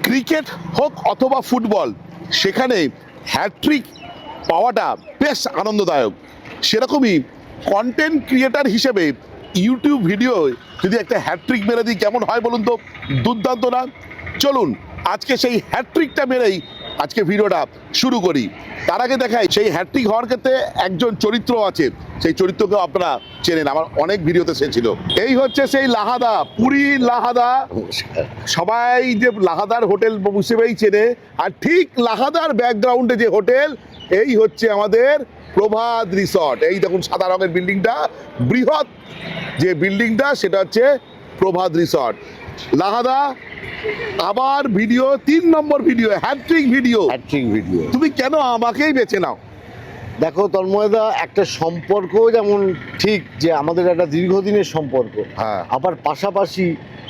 Cricket হোক অথবা football, সেখানে হ্যাট্রিক পাওয়াটা বেশ আনন্দদায়ক। সেরকমই কন্টেন্ট ক্রিয়েটার হিসেবে ইউটিউব ভিডিও যদি একটা হ্যাট্রিক মেরে দিই কেমন হয় বলুন তো? দুর্দান্ত না? চলুন আজকে সেই হ্যাট্রিকটা মেরেই আজকে ভিডিওটা শুরু করি। তার আগে দেখাই সেই হ্যাট্রিক হওয়ার ক্ষেত্রে একজন চরিত্র আছে, সেই চরিত্রকেও আপনারা চেনেন, আমার অনেক ভিডিওতে সে ছিল। এই হচ্ছে সেই লাহাদা, পুরী লাহাদা। সবাই যে লাহাদার হোটেল হিসেবেই চেনে, আর ঠিক লাহাদার ব্যাকগ্রাউন্ডে যে হোটেল, এই হচ্ছে আমাদের প্রভাত রিসর্ট। এই দেখুন সাদা রঙের বিল্ডিংটা, বৃহৎ যে বিল্ডিংটা সেটা হচ্ছে প্রভাত রিসর্ট। লাহাদা আবার ভিডিও, 3 নম্বর ভিডিও, হ্যাট্রিক ভিডিও। তুমি কেন আমাকেই বেছে নাও? দেখো তন্ময়দা, একটা সম্পর্ক যেমন ঠিক যে আমাদের একটা দীর্ঘদিনের সম্পর্ক, হ্যাঁ। আবার পাশাপাশি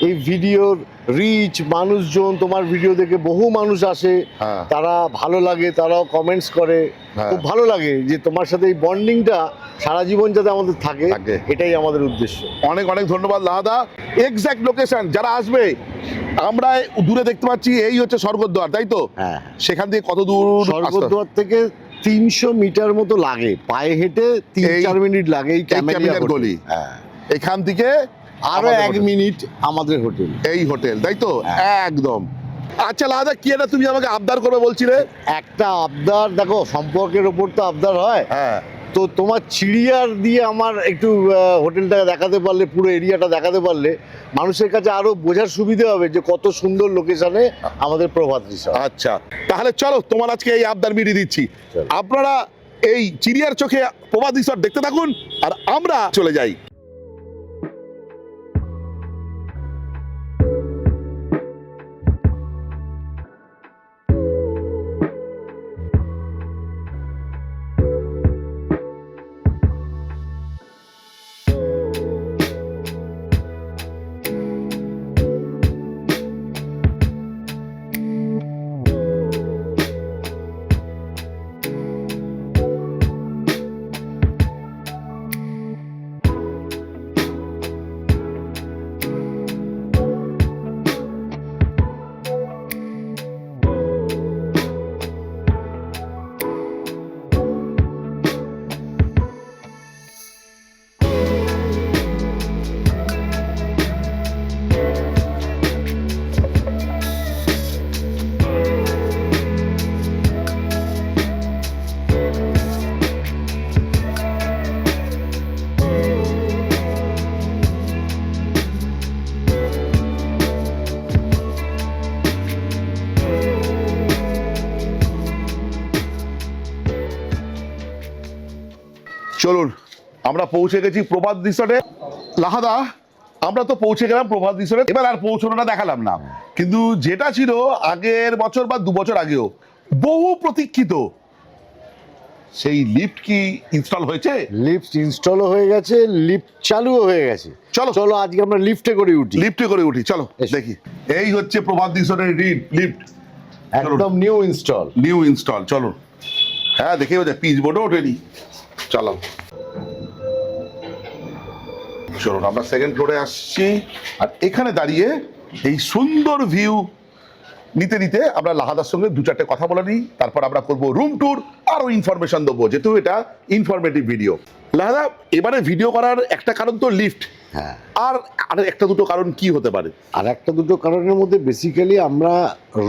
এই ভিডিওর রিচ, মানুষজন তোমার ভিডিও দেখে বহু মানুষ আসে, হ্যাঁ। তারা ভালো লাগে, তারাও কমেন্টস করে, হ্যাঁ। খুব ভালো লাগে যে তোমার সাথে এই বন্ডিংটা সারা জীবন যাতে আমাদের থাকে, এটাই আমাদের উদ্দেশ্য। অনেক অনেক ধন্যবাদ লাহাদা। এক্স্যাক্ট লোকেশন যারা আসবে, আমরা দূরে দেখতে পাচ্ছি এই হচ্ছে স্বর্গদ্বার, তাই তো? হ্যাঁ। সেখান থেকে কত দূর? স্বর্গদ্বার থেকে 300 মিটার মতো লাগে, পায়ে হেঁটে 3-4 মিনিট লাগে এই ক্যামেলিয়া গলি। হ্যাঁ, এখান থেকে আরো 1 মিনিট আমাদের হোটেল। এই হোটেল, তাই তো? হ্যাঁ। একদম। আচ্ছা লাহাদা, কি এটা তুমি আমাকে আবদার করবে বলছিলে? একটা আবদার, দেখো সম্পর্কের ওপর তো আবদার হয়। হ্যাঁ। তো তোমার চিড়িয়ার দিয়ে আমার একটু হোটেলটাকে দেখাতে পারলে, পুরো এরিয়াটা দেখাতে পারলে মানুষের কাছে আরো বোঝার সুবিধা হবে যে কত সুন্দর লোকেশনে আমাদের প্রভাত রিসর্ট। আচ্ছা তাহলে চলো, তোমার আজকে এই আবদার মিটিয়ে দিচ্ছি। চলো। আপনারা এই চিড়িয়ার চোখে প্রভাত রিসর্ট দেখতে থাকুন, আর আমরা চলে যাই। চলুন, আমরা পৌঁছে গেছি প্রভাত রিসর্টে। লাহাদা, আমরা তো পৌঁছে গেলাম প্রভাত রিসর্টে। এবার আর পৌঁছানোটা দেখালাম না, কিন্তু যেটা ছিল আগের বছর বা 2 বছর আগেও বহু প্রতীক্ষিত সেই লিফট কি ইনস্টল হয়েছে? লিফট ইনস্টলও হয়ে গেছে, লিফট চালুও হয়ে গেছে। চলো চলো আজকে আমরা লিফটে করে উঠি। লিফটে করে উঠি, চলো এসো। দেখি। এই হচ্ছে প্রভাত রিসর্টের লিফট, একদম নিউ ইনস্টল। New install. চলো, হ্যাঁ দেখে বোঝা, পিচ বোর্ডও ওঠেনি। চলো চলুন, আমরা 2nd ফ্লোরে আসছি, আর এখানে দাঁড়িয়ে এই সুন্দর ভিউ নিতে নিতে আমরা লাহাদার সঙ্গে 2-4টে কথা বলে নিই, তারপর আমরা করব রুম ট্যুর, আরো ইনফরমেশন দেবো, যেহেতু এটা ইনফরমেটিভ ভিডিও। লাহাদা, এবারে ভিডিও করার একটা কারণ তো লিফট, হ্যাঁ, আর একটা দুটো কারণ কি হতে পারে? আর একটা দুটো কারণের মধ্যে বেসিক্যালি আমরা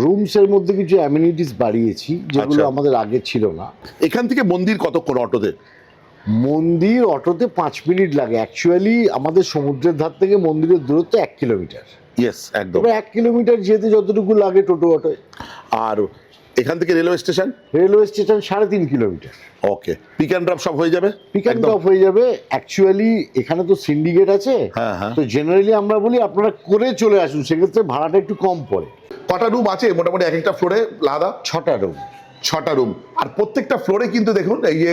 রুমসের মধ্যে কিছু অ্যামিনিটিস বাড়িয়েছি, যেগুলো আচ্ছা। আমাদের আগে ছিল না। এখান থেকে মন্দির কতক্ষণ অটোতে? মন্দির অটোতে 5 মিনিট লাগে। অ্যাকচুয়ালি আমাদের সমুদ্রের ধার থেকে মন্দিরের দূরত্ব 1 কিলোমিটার। ইয়েস, একদম। তবে 1 কিলোমিটার যেতে যতটুকু লাগে টোটো অটোয়। আর এখান থেকে railway station? Railway station 3.5 kilometre. Okay, pick and drop সব হয়ে যাবে? পিক অ্যান্ড ড্রপ হয়ে যাবে। অ্যাকচুয়ালি এখানে তো সিন্ডিকেট আছে, হ্যাঁ, হ্যাঁ। তো জেনারেলি আমরা বলি আপনারা করে চলে আসুন, সেক্ষেত্রে ভাড়াটা একটু কম পড়ে। কটা রুম আছে মোটামুটি এক একটা ফ্লোরে লাহাদা? 6টা রুম। 6টা রুম, আর প্রত্যেকটা ফ্লোরে কিন্তু দেখুন এই যে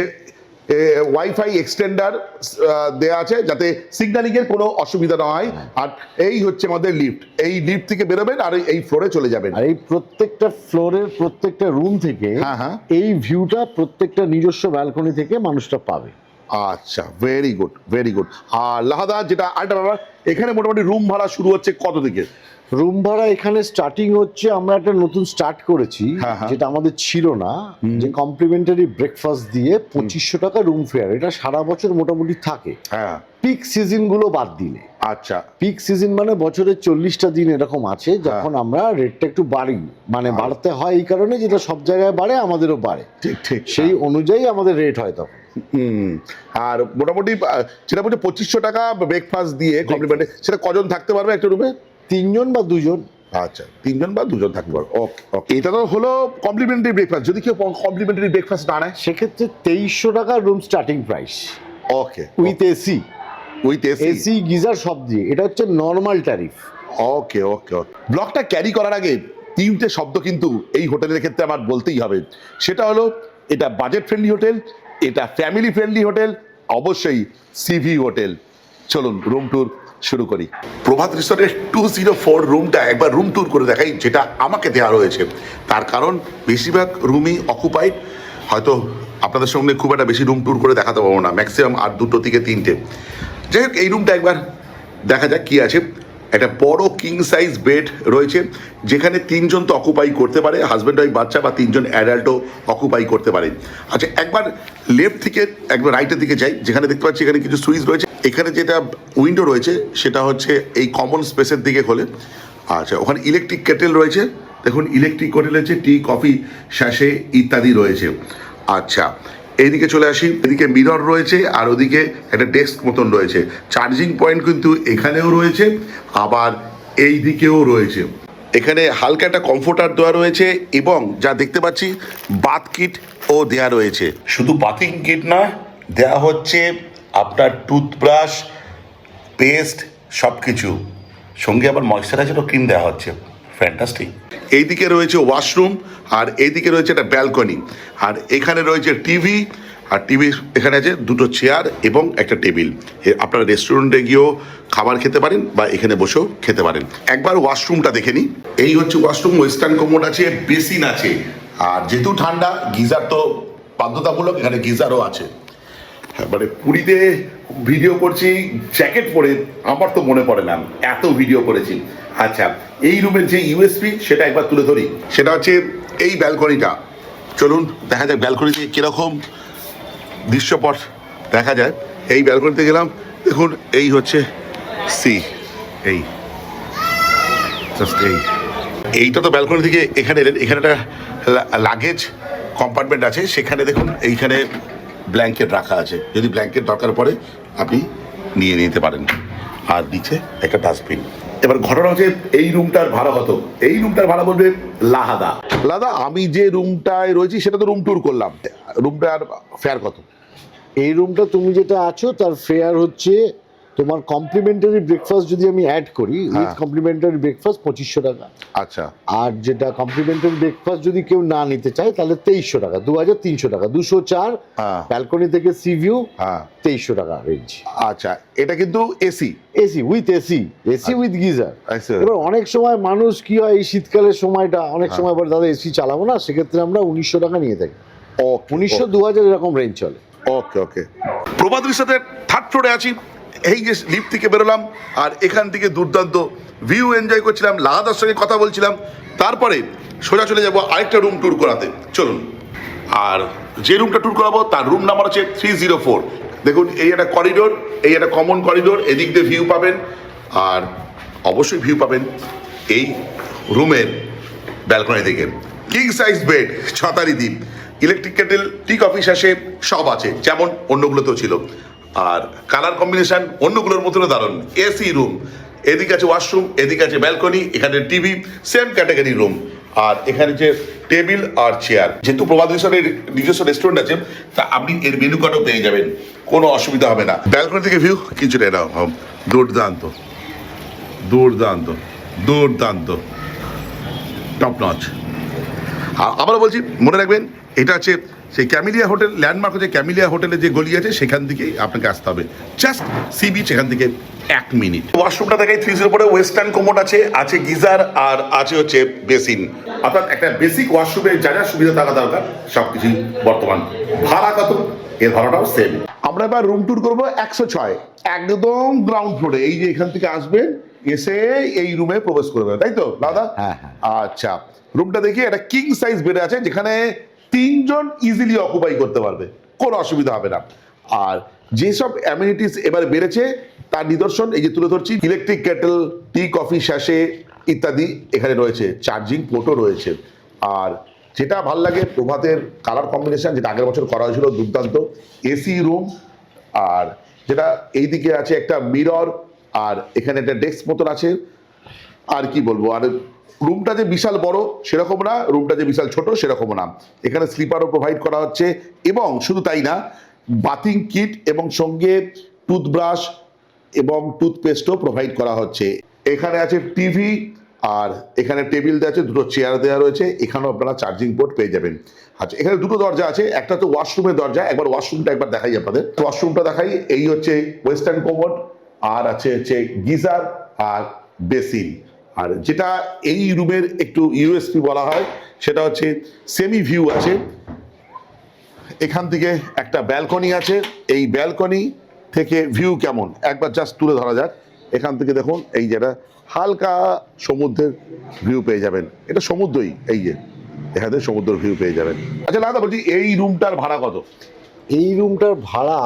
ওয়াইফাই এক্সটেন্ডার দেয়া আছে, যাতে সিগন্যালিং এর কোনো অসুবিধা না হয়। আর এই হচ্ছে আমাদের লিফট, এই লিফট থেকে বেরোবেন আর এই ফ্লোরে চলে যাবেন। আর এই প্রত্যেকটা ফ্লোরের প্রত্যেকটা রুম থেকে হ্যাঁ, হ্যাঁ। এই ভিউটা প্রত্যেকটা নিজস্ব ব্যালকনি থেকে মানুষটা পাবে। আচ্ছা, ভেরি গুড, ভেরি গুড। আর লাহাদা, যেটা আরেকটা ব্যাপার, এখানে মোটামুটি রুম ভাড়া শুরু হচ্ছে কত থেকে? রুম ভাড়া এখানে স্টার্টিং হচ্ছে, আমরা একটা নতুন স্টার্ট করেছি, হ্যাঁ, হ্যাঁ। যেটা আমাদের ছিল না, যে কমপ্লিমেন্টারি ব্রেকফাস্ট দিয়ে 2500 টাকা রুম ফেয়ার। এটা সারা বছর মোটামুটি থাকে, হ্যাঁ, পিক সিজন গুলো বাদ দিলে। আচ্ছা, পিক সিজন মানে বছরের 40টা দিন এরকম আছে যখন আমরা রেটটা একটু বাড়ি, মানে বাড়তে হয় এই কারণে, যেটা সব জায়গায় বাড়ে আমাদেরও বাড়ে, ঠিক ঠিক সেই অনুযায়ী আমাদের রেট হয় তখন। আর মোটামুটি সেটা বলছে 2500 টাকা ব্রেকফাস্ট দিয়ে কমপ্লিমেন্টারি। সেটা কজন থাকতে পারবে একটা রুমে? 3 জন বা 2 জন। আচ্ছা, 3 জন বা 2 জন থাকতে পারবে। ওকে ওকে, এটা তো হলো কমপ্লিমেন্টারি ব্রেকফাস্ট। যদি কেউ কমপ্লিমেন্টারি ব্রেকফাস্ট না নেয় সেক্ষেত্রে 2300 টাকা room starting price, okay, with AC, with AC, AC geyser সব দিয়ে। এটা হচ্ছে নর্মাল ট্যারিফ। ওকে ওকে ওকে। ব্লগটা ক্যারি করার আগে 3টে শব্দ কিন্তু এই হোটেলের ক্ষেত্রে আমার বলতেই হবে। সেটা হলো, এটা বাজেট ফ্রেন্ডলি হোটেল, এটা ফ্যামিলি ফ্রেন্ডলি হোটেল, অবশ্যই সিভি হোটেল। চলুন রুম ট্যুর শুরু করি। প্রভাত রিসর্টের 204 রুমটা একবার রুম ট্যুর করে দেখাই, যেটা আমাকে দেওয়া রয়েছে। তার কারণ বেশিরভাগ রুমই অকুপাইড, হয়তো আপনাদের সঙ্গে খুব একটা বেশি রুম ট্যুর করে দেখাতে পারবো না, ম্যাক্সিমাম আর 2 থেকে 3টে। যাই হোক, এই রুমটা একবার দেখা যাক কি আছে। একটা বড় কিং সাইজ বেড রয়েছে, যেখানে 3 জন তো অকুপাই করতে পারে, হাজব্যান্ড ওয়াইফ বাচ্চা, বা 3 জন অ্যাডাল্টও অকুপাই করতে পারে। আচ্ছা, একবার লেফট থেকে একবার রাইটের দিকে যাই, যেখানে দেখতে পাচ্ছি এখানে কিছু সুইচ রয়েছে। এখানে যেটা উইন্ডো রয়েছে সেটা হচ্ছে এই কমন স্পেসের দিকে খোলে। আচ্ছা, ওখানে ইলেকট্রিক কেটেল রয়েছে, দেখুন ইলেকট্রিক কেটেল রয়েছে, টি, কফি, স্যাশে ইত্যাদি রয়েছে। আচ্ছা, এইদিকে চলে আসি, এদিকে মিরর রয়েছে, আর ওদিকে একটা ডেস্ক মতন রয়েছে। চার্জিং পয়েন্ট কিন্তু এখানেও রয়েছে, আবার এই দিকেও রয়েছে। এখানে হালকা একটা কমফোর্টার দেওয়া রয়েছে, এবং যা দেখতে পাচ্ছি বাথ কিট ও দেওয়া রয়েছে। শুধু বাথিং কিট নয়, দেওয়া হচ্ছে আপনার টুথব্রাশ, পেস্ট, সব কিছু সঙ্গে, আবার ময়শ্চারাইজারও ক্রিম দেওয়া হচ্ছে। ফ্যান্টাস্টিক। এইদিকে রয়েছে ওয়াশরুম, আর এইদিকে রয়েছে একটা ব্যালকনি, আর এখানে রয়েছে টিভি, আর টিভি এখানে আছে 2টো চেয়ার এবং একটা টেবিল। আপনারা রেস্টুরেন্টে গিয়েও খাবার খেতে পারেন, বা এখানে বসেও খেতে পারেন। একবার ওয়াশরুমটা দেখে নিই। এই হচ্ছে ওয়াশরুম, ওয়েস্টার্ন কমোড আছে, বেসিন আছে, আর যেহেতু ঠান্ডা গিজার তো বাধ্যতামূলক, এখানে গিজারও আছে। মানে পুরীতে ভিডিও করছি জ্যাকেট পরে, আমার তো মনে পড়ে না, এত ভিডিও করেছি। আচ্ছা, এই রুমের যে ইউএসপি সেটা একবার তুলে ধরি, সেটা হচ্ছে এই ব্যালকনিটা। চলুন দেখা যাক ব্যালকনিতে কীরকম দৃশ্যপট দেখা যায়। এই ব্যালকনিতে গেলাম, দেখুন এই হচ্ছে সি, এই জাস্ট এইটা তো ব্যালকনি থেকে এখানে এলেন, এখানে একটা লাগেজ কম্পার্টমেন্ট আছে, সেখানে দেখুন এইখানে ব্ল্যাঙ্কেট রাখা আছে, যদি ব্ল্যাঙ্কেট দরকার পড়ে আপনি নিয়ে নিতে পারেন। আর নিচে একটা ডাস্টবিন। এবার ঘটনা হচ্ছে, এই রুমটার ভাড়া কত? এই রুমটার ভাড়া বলবে লাহাদা। লাদা, আমি যে রুমটায় রয়েছি সেটা তো রুম ট্যুর করলাম, রুমটার ফেয়ার কত? এই রুমটা তুমি যেটা আছো তার ফেয়ার হচ্ছে, তোমার কমপ্লিমেন্টারি ব্রেকফাস্ট যদি আমি অ্যাড করি, উইথ কমপ্লিমেন্টারি ব্রেকফাস্ট 2500 টাকা। আচ্ছা, আর যেটা কমপ্লিমেন্টারি ব্রেকফাস্ট যদি কেউ না নিতে চায় তাহলে 2300 টাকা, 2300 টাকা, 204। হ্যাঁ। ব্যালকনি থেকে সি ভিউ, হ্যাঁ। 2300 টাকা রেঞ্জ। আচ্ছা, এটা কিন্তু AC, AC with AC, AC with geyser. আচ্ছা। এবার অনেক সময় মানুষ কি হয়, এই শীতকালের সময়টা অনেক সময় বলে দাদা এসি চালাবো না, সেক্ষেত্রে আমরা 1900 টাকা নিয়ে থাকি। 1900, 2000 এরকম রেঞ্জ চলে। ওকে ওকে। প্রভাত রিসর্টের 3rd ফ্লোরে আছি। এই যে লিফট থেকে বেরোলাম, আর এখান থেকে দুর্দান্ত ভিউ এনজয় করছিলাম, লাহাদার সঙ্গে কথা বলছিলাম, তারপরে সোজা চলে যাব আরেকটা রুম ট্যুর করাতে। চলুন। আর যে রুমটা ট্যুর করাবো তার রুম নাম্বার হচ্ছে 304। দেখুন এই একটা করিডোর, এই একটা কমন করিডোর, এদিক দিয়ে ভিউ পাবেন, আর অবশ্যই ভিউ পাবেন এই রুমের ব্যালকনি থেকে। কিং সাইজ বেড, ছাতারি দ্বীপ, ইলেকট্রিক কেটেল, টি, কফি, স্যাশে সব আছে, যেমন অন্যগুলোতেও ছিল। আর কালার কম্বিনেশন অন্যগুলোর মতনও দারুণ। এসি রুম, এদিকে আছে ওয়াশরুম, এদিকে আছে ব্যালকনি, এখানে টিভি, সেম ক্যাটাগরি রুম, আর এখানে যে টেবিল আর চেয়ার। যেহেতু প্রভাত রিসর্টের নিজস্ব রেস্টুরেন্ট আছে, তা আপনি এর মেনু কার্ডও পেয়ে যাবেন, কোনো অসুবিধা হবে না। ব্যালকনি থেকে ভিউ কিছুটা এরকম, দুর্দান্ত দুর্দান্ত দুর্দান্ত, টপ নচ। আবারও বলছি, মনে রাখবেন এটা আছে সেই ক্যামিলিয়া হোটেল, ল্যান্ডমার্ক হচ্ছে ক্যামিলিয়া হোটেলের যে গলি আছে সেখান থেকেই আপনাকে আসতে হবে, জাস্ট সি বিচ, এখান থেকে 1 মিনিট। ওয়াশরুমটা দেখাই, 304 ওয়েস্টার্ন কমোড আছে, আছে গিজার, আর আছে হচ্ছে বেসিন। অর্থাৎ একটা বেসিক ওয়াশরুমে যা যা সুবিধা থাকা দরকার সব কিছুই বর্তমান। ভাড়া কত? এর ভাড়াটাও সেম। আমরা এবার রুম ট্যুর করবো 106। একদম গ্রাউন্ড ফ্লোরে, এই যে এখান থেকে আসবেন, এসে এই রুমে প্রবেশ করবে, তাই তো দাদা? হ্যাঁ, হ্যাঁ। আচ্ছা, রুমটা দেখি একটা কিং সাইজ বেড আছে, যেখানে 3 জন ইজিলি অকুপাই করতে পারবে, কোনো অসুবিধা হবে না। আর যেসব অ্যামিনিটিস এবার বেড়েছে তার নিদর্শন এই যে তুলে ধরছি, electric Kettle, tea coffee sachet ইত্যাদি এখানে রয়েছে, চার্জিং পোর্টও রয়েছে। আর যেটা ভাল লাগে প্রভাতের কালার কম্বিনেশন, যেটা আগের বছর করা হয়েছিল, দুর্দান্ত। এসি রুম, আর যেটা এইদিকে আছে একটা মিরর, আর এখানে একটা ডেস্ক মতন আছে। আর কি বলবো, আর রুমটা যে বিশাল বড় সেরকম না, রুমটা যে বিশাল ছোট সেরকম না। এখানে স্লিপারও প্রোভাইড করা হচ্ছে, এবং শুধু তাই না, বাথিং কিট এবং সঙ্গে টুথব্রাশ এবং টুথপেস্টও প্রোভাইড করা হচ্ছে। এখানে আছে টিভি, আর এখানে টেবিল দেওয়া আছে, দুটো চেয়ার দেওয়া রয়েছে, এখানেও আপনারা চার্জিং পোর্ট পেয়ে যাবেন। আচ্ছা, এখানে দুটো দরজা আছে, একটা তো ওয়াশরুমের দরজা, একবার ওয়াশরুমটা একবার দেখাই আপনাদের। ওয়াশরুমটা দেখাই, এই হচ্ছে ওয়েস্টার্ন কোমোড, আর হচ্ছে গিজার আর বেসিন। আর যেটা এই রুমের একটু ইউএসপি বলা হয়, সেটা হচ্ছে সেমি ভিউ আছে। এখান থেকে একটা ব্যালকনি আছে, এই ব্যালকনি থেকে ভিউ কেমন একবার জাস্ট তুলে ধরা যাক। এখান থেকে দেখুন, এই যেটা হালকা সমুদ্রের ভিউ পেয়ে যাবেন, এটা সমুদ্রই, এই যে এখান থেকে সমুদ্রের ভিউ পেয়ে যাবেন। আচ্ছা দাদা, বলছি এই রুমটার ভাড়া কত? এই রুমটার ভাড়া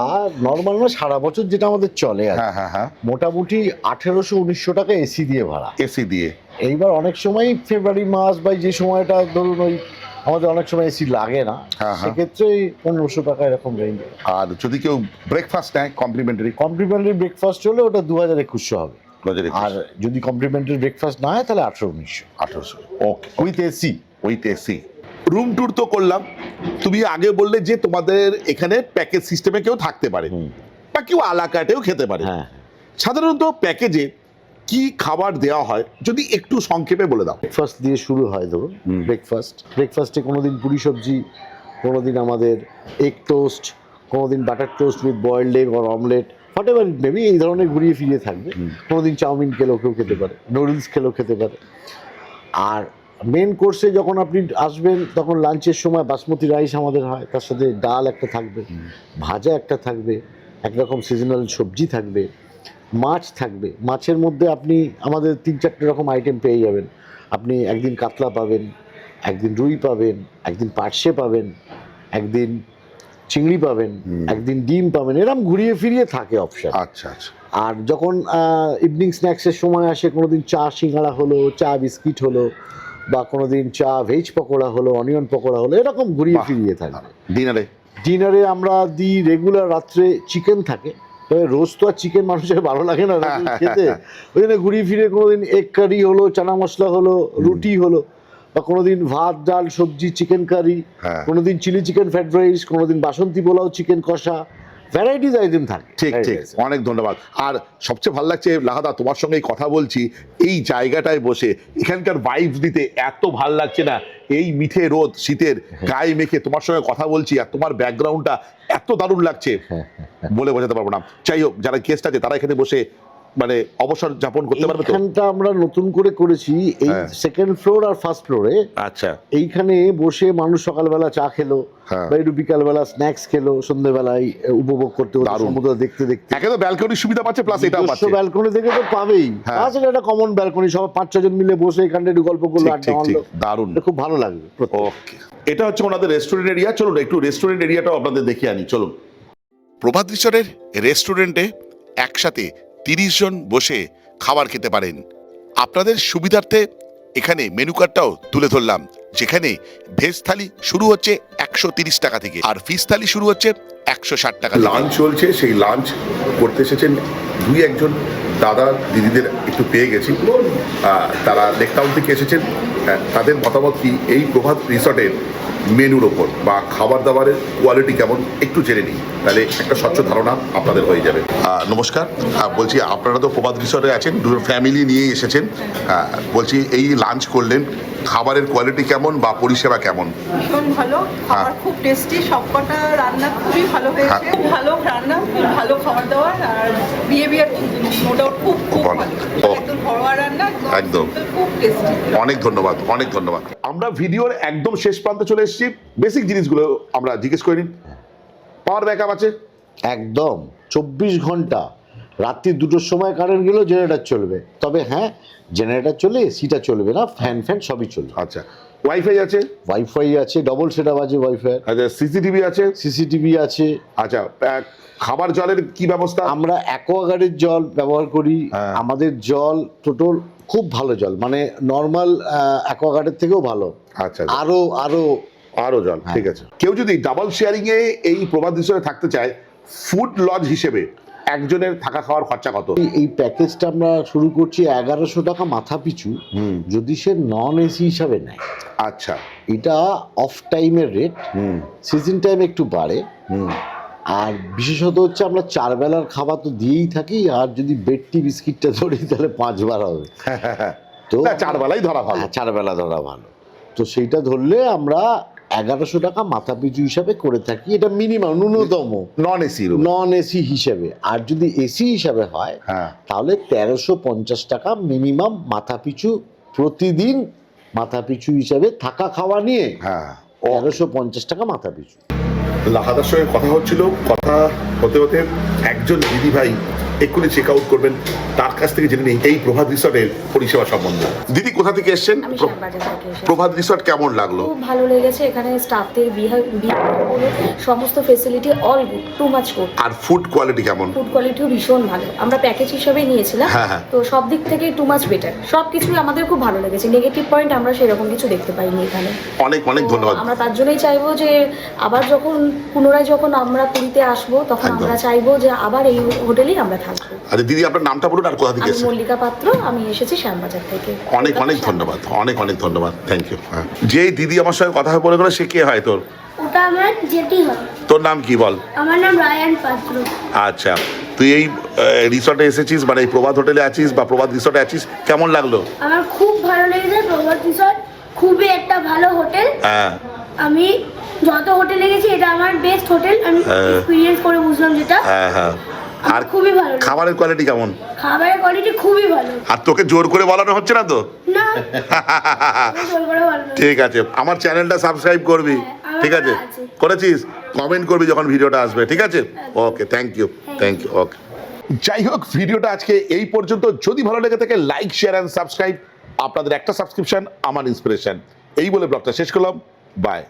নর্মাল না, সারা বছর যেটা আমাদের চলে আর হ্যাঁ হ্যাঁ হ্যাঁ, মোটামুটি 1800-1900 টাকা এসি দিয়ে ভাড়া। এসি দিয়ে। এইবার অনেক সময় ফেব্রুয়ারি মাস বা যে সময়টা ধরুন ওই আমাদের অনেক সময় এসি লাগে না, হ্যাঁ, হ্যাঁ। সেক্ষেত্রে 1500 টাকা এরকম রেঞ্জে। আর যদি কেউ ব্রেকফাস্ট নেয় কমপ্লিমেন্টারি? কমপ্লিমেন্টারি ব্রেকফাস্ট হলে ওটা 2000-2100 হবে। আর যদি কমপ্লিমেন্টারি ব্রেকফাস্ট না হয় তাহলে 1800-1900। 1800, okay, with AC. With AC. Room tour তো করলাম, তুমি আগে বললে যে তোমাদের এখানে প্যাকেজ সিস্টেমে কেউ থাকতে পারে, বা কেউ আলাকাটেও খেতে পারে। হ্যাঁ, সাধারণত প্যাকেজে কি খাবার দেওয়া হয় যদি একটু সংক্ষেপে বলে দাও। ব্রেকফাস্ট দিয়ে শুরু হয় ধরুন। ব্রেকফাস্টে কোনোদিন পুরি সবজি, কোনোদিন আমাদের এগ টোস্ট, কোনোদিন butter toast with boiled egg or omelette, what ever it maybe, এই ধরনের ঘুরিয়ে ফিরিয়ে থাকবে। কোনোদিন চাউমিন খেলেও কেউ খেতে পারে, নুডলস খেলেও খেতে পারে। আর মেন কোর্সে যখন আপনি আসবেন তখন লাঞ্চের সময় বাসমতি রাইস আমাদের হয়, তার সাথে ডাল একটা থাকবে, ভাজা একটা থাকবে, একরকম সিজনাল সবজি থাকবে, মাছ থাকবে। মাছের মধ্যে আপনি আমাদের 3-4টে রকম আইটেম পেয়ে যাবেন। আপনি একদিন কাতলা পাবেন, একদিন রুই পাবেন, একদিন পার্শে পাবেন, একদিন চিংড়ি পাবেন, একদিন ডিম পাবেন, এরকম ঘুরিয়ে ফিরিয়ে থাকে অপশন। আচ্ছা আচ্ছা। আর যখন ইভিনিং স্ন্যাক্সের সময় আসে, কোনোদিন চা সিঙ্গাড়া হলো, চা বিস্কিট হলো, বা কোনোদিন চা ভেজ পকোড়া হলো, অনিয়ন পকোড়া হলো, এরকম ঘুরিয়ে ফিরিয়ে থাকে। ডিনারে আমরা দিই রেগুলার রাত্রে চিকেন থাকে, তবে রোজ তো আর চিকেন মানুষের ভালো লাগে না খেতে, ওই জন্য ঘুরিয়ে ফিরে কোনোদিন এগ কারি হলো, চানা মশলা হলো, রুটি হলো, বা কোনোদিন ভাত ডাল সবজি চিকেন কারি, কোনোদিন চিলি চিকেন ফ্রাইড রাইস, কোনোদিন বাসন্তী পোলাও চিকেন কষা, ভ্যারাইটিস আইটেম থাকে। ঠিক ঠিক, অনেক ধন্যবাদ। আর সবচেয়ে ভালো লাগছে লাহাদা, তোমার সঙ্গে কথা বলছি এই জায়গাটায় বসে, এখানকার ভাইবস দিতে এত ভালো লাগছে না, এই মিঠে রোদ শীতের গায়ে মেখে তোমার সঙ্গে কথা বলছি, আর তোমার ব্যাকগ্রাউন্ডটা এত দারুণ লাগছে বলে বোঝাতে পারবো না। যাই হোক, যারা গেস্ট আছে তারা এখানে বসে মানে অবসর যাপন করতে পারবে। তো এখানটা আমরা নতুন করে করেছি, এই সেকেন্ড ফ্লোর আর ফার্স্ট ফ্লোরে। আচ্ছা, এইখানে বসে মানুষ সকালবেলা চা খেলো, বা একটু বিকালবেলা স্ন্যাক্স খেলো, সন্ধ্যেবেলায় উপভোগ করতে সমুদ্র দেখতে দেখতে। একে তো ব্যালকনির সুবিধা পাচ্ছে, প্লাস এটাও পাচ্ছে। ব্যালকনি থেকে তো পাবেই, আসলে একটা কমন ব্যালকনি, সব 5-6 জন মিলে বসে এখানটা একটু গল্প করলো, আড্ডা মারলো, দারুণ, খুব ভালো লাগবে। ওকে, এটা হচ্ছে ওনাদের রেস্টুরেন্ট এরিয়া। চলুন একটু রেস্টুরেন্ট এরিয়াটাও আপনাদের দেখিয়ে আনি, চলুন। প্রভাত রিসর্টের রেস্টুরেন্টে একসাথে 30 জন বসে খাবার খেতে পারেন। আপনাদের সুবিধার্থে এখানে মেনু কার্ডটাও তুলে ধরলাম, যেখানে ভেজ থালি শুরু হচ্ছে 130 টাকা থেকে, আর ফিশ থালি শুরু হচ্ছে 160 টাকা। লাঞ্চ চলছে, সেই লাঞ্চ করতে এসেছেন 2-1 দাদা দিদিদের একটু পেয়ে গেছি, তারা লেক টাউন থেকে এসেছেন। তাদের মতামত কি এই প্রভাত রিসর্টের মেনুর ওপর বা খাবার দাবারের কোয়ালিটি কেমন একটু জেনে নিই, তাহলে একটা স্বচ্ছ ধারণা আপনাদের হয়ে যাবে। নমস্কার, বলছি আপনারা তো প্রভাত রিসর্টে আছেন, দুটো ফ্যামিলি নিয়ে এসেছেন, বলছি এই লাঞ্চ করলেন, খাবারের কোয়ালিটি কেমন বা পরিষেবা কেমন? ভীষণ ভালো, খাবার খুব টেস্টি, সবকটা রান্না খুবই ভালো হয়েছে, খুব ভালো রান্না, খুব ভালো খাবার দাবার, আর বিহেভিয়ার নো ডাউট খুব খুব ভালো, একদম ঘরোয়া রান্না, একদম খুব টেস্টি। অনেক ধন্যবাদ, অনেক ধন্যবাদ। আমরা ভিডিওর একদম শেষ প্রান্তে চলে এসেছি, বেসিক জিনিসগুলো আমরা জিজ্ঞেস করে নিন। পাওয়ার ব্যাকআপ আছে? একদম 24 ঘন্টা রাত্রি 2টোর সময় কারেন্ট গেলেও জেনারেটর চলবে, তবে হ্যাঁ জেনারেটর চলে, এসিটা চলবে না, ফ্যান সবই চলবে। আচ্ছা, ওয়াইফাই আছে? ওয়াইফাই আছে, ডবল সেটআপ আছে ওয়াইফাই। আচ্ছা, সিসিটিভি আছে? সিসিটিভি আছে। আচ্ছা, খাবার জলের কি ব্যবস্থা? আমরা অ্যাকোয়াগার্ডের জল ব্যবহার করি। হ্যাঁ। আমাদের জল টোটাল খুব ভালো জল, মানে নর্মাল অ্যাকোয়াগার্ডের থেকেও ভালো। আচ্ছা, আরো জল, ঠিক আছে। কেউ যদি ডাবল শেয়ারিং এ এই প্রভাত রিসোর্টে থাকতে চায়, ফুড লজ হিসেবে একজনের থাকা খাওয়ার খরচা কত? এই প্যাকেজটা আমরা শুরু করছি 1100 টাকা মাথা পিছু, যদি সে নন এসি হিসাবে নেয়। আচ্ছা, এটা অফ টাইমের রেট, সিজন টাইম একটু বাড়ে। আর বিশেষত হচ্ছে আমরা 4 বেলার খাবার তো দিয়েই থাকি, আর যদি বেডটি বিস্কিটটা ধরি তাহলে 5 বার হবে। তো 4 বেলাই ধরা ভালো। 4 বেলা ধরা ভালো। তো সেইটা ধরলে আমরা 1100 টাকা মাথা পিছু হিসাবে করে থাকি, এটা মিনিমাম ন্যূনতম নন এসি নন এসি হিসেবে। আর যদি এসি হিসাবে হয় তাহলে 1350 টাকা মিনিমাম মাথা পিছু প্রতিদিন, মাথা পিছু হিসাবে থাকা খাওয়া নিয়ে 1350 টাকা মাথা পিছু। লাহাদার সঙ্গে কথা হচ্ছিল, কথা হতে হতে একজন দিদি ভাই এক্ষুনি চেক আউট করবেন, তার কাছ থেকে জেনে নিই এই প্রভাত রিসর্টের পরিষেবা সম্বন্ধে। দিদি কোথা থেকে এসেছেন? আমি শ্যামবাজার থেকে এসেছি। প্রভাত রিসর্ট কেমন লাগলো? খুব ভালো লেগেছে, এখানে স্টাফদের বিহেভিয়ার, সমস্ত facility all good, too much good. আর ফুড কোয়ালিটি কেমন? ফুড কোয়ালিটিও ভীষণ ভালো, আমরা প্যাকেজ হিসেবেই নিয়েছিলাম। তো সব দিক থেকে টু মাচ বেটার, সব কিছুই আমাদের খুব ভালো লেগেছে। নেগেটিভ পয়েন্ট আমরা সেরকম কিছু দেখতে পাইনি এখানে। অনেক অনেক তো ধন্যবাদ। আমরা তার জন্যই চাইবো যে আবার পুনরায় যখন আমরা পুরীতে আসবো তখন একদম। আমরা চাইবো যে আবার এই হোটেলেই আমরা থাকবো। আচ্ছা দিদি, আপনার নামটা বলুন আর কোথা থেকে আমি এসেছেন? মল্লিকা পাত্র, আমি এসেছি শ্যামবাজার থেকে। অনেক অনেক ধন্যবাদ, অনেক অনেক ধন্যবাদ, থ্যাংক ইউ। যে দিদি আমার সঙ্গে কথা বলে গেলো, সে কে হয় তোর? ওটা আমার জেঠি হয়। তোর নাম কি বল? আমার নাম রায়ান পাত্র। আচ্ছা, তুই এই রিসর্টে এসেছিস, মানে এই প্রভাত হোটেলে আছিস বা প্রভাত রিসর্টে আছিস, কেমন লাগলো? আমার খুব ভালো লেগেছে, প্রভাত রিসর্ট খুবই একটা ভালো হোটেল। হ্যাঁ, আমি যত হোটেলে গেছি এটা আমার বেস্ট হোটেল, আমি এক্সপিরিয়েন্স করে বুঝলাম যেটা। হ্যাঁ। আর খুবই ভালো লেগেছে। খাবারের কোয়ালিটি কেমন? খাবারের কোয়ালিটি খুবই ভালো। আর তোকে জোর করে বলানো হচ্ছে না তো? না, আমি জোর করে ভালো লেগেছে। ঠিক আছে, আমার চ্যানেলটা সাবস্ক্রাইব করবি, আমার ঠিক আছে? করা আছে। করেছিস? কমেন্ট করবি যখন ভিডিওটা আসবে, ঠিক আছে? ওকে, থ্যাংক ইউ, ওকে। যাই হোক, ভিডিওটা আজকে এই পর্যন্ত। যদি ভালো লেগে থাকে লাইক, শেয়ার অ্যান্ড সাবস্ক্রাইব। আপনাদের একটা সাবস্ক্রিপশন আমার ইন্সপিরেশন। এই বলে ব্লগটা শেষ করলাম, বাই।